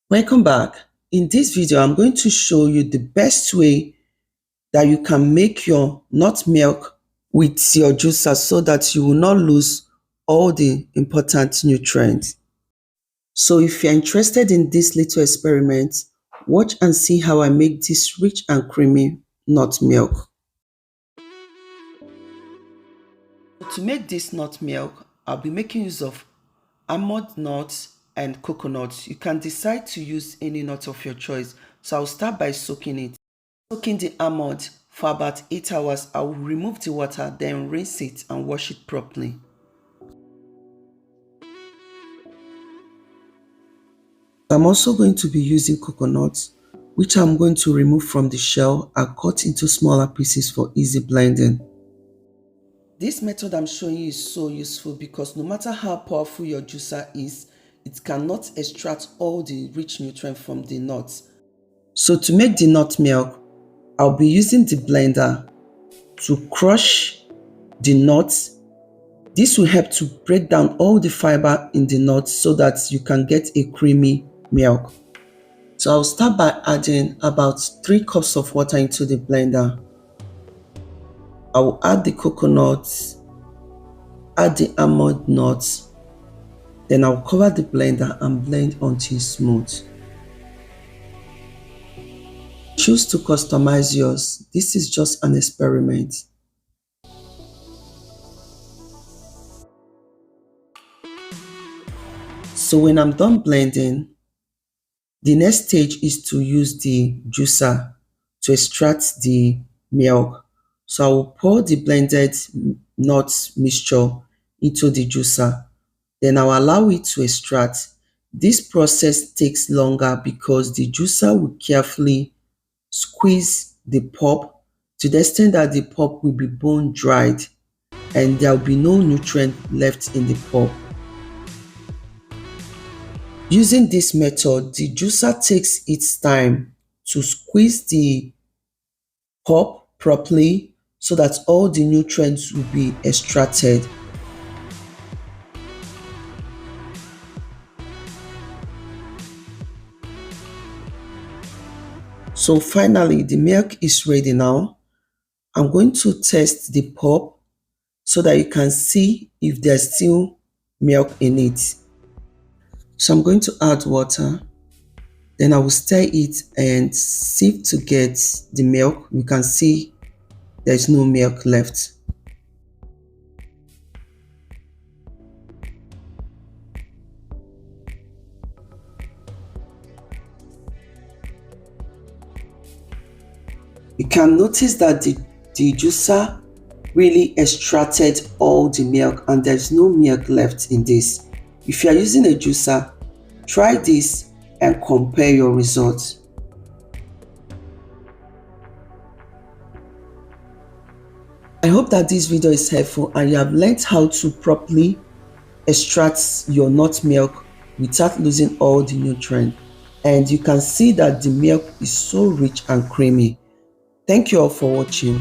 Welcome back. In this video, I'm going to show you the best way that you can make your nut milk with your juicer so that you will not lose all the important nutrients. So if you're interested in this little experiment, watch and see how I make this rich and creamy nut milk. To make this nut milk, I'll be making use of almond nuts and coconuts. You can decide to use any nut of your choice. So I'll start by soaking it. Soaking the almond for about 8 hours. I will remove the water, then rinse it and wash it properly. I'm also going to be using coconuts, which I'm going to remove from the shell and cut into smaller pieces for easy blending. This method I'm showing you is so useful because no matter how powerful your juicer is, it cannot extract all the rich nutrients from the nuts. So to make the nut milk, I'll be using the blender to crush the nuts. This will help to break down all the fiber in the nuts so that you can get a creamy milk. So I'll start by adding about 3 cups of water into the blender. I will add the coconuts, add the almond nuts, then I'll cover the blender and blend until smooth. Choose to customize yours. This is just an experiment. So when I'm done blending, the next stage is to use the juicer to extract the milk. So I will pour the blended nut mixture into the juicer. Then I'll allow it to extract. This process takes longer because the juicer will carefully squeeze the pulp to the extent that the pulp will be bone dried and there will be no nutrient left in the pulp. Using this method, the juicer takes its time to squeeze the pulp properly so that all the nutrients will be extracted. So finally, the milk is ready now. I'm going to test the pulp so that you can see if there's still milk in it. So I'm going to add water. Then I will stir it and sieve to get the milk. You can see there's no milk left. You can notice that the juicer really extracted all the milk and there's no milk left in this. If you are using a juicer, try this and compare your results. I hope that this video is helpful and you have learned how to properly extract your nut milk without losing all the nutrients. And you can see that the milk is so rich and creamy. Thank you all for watching.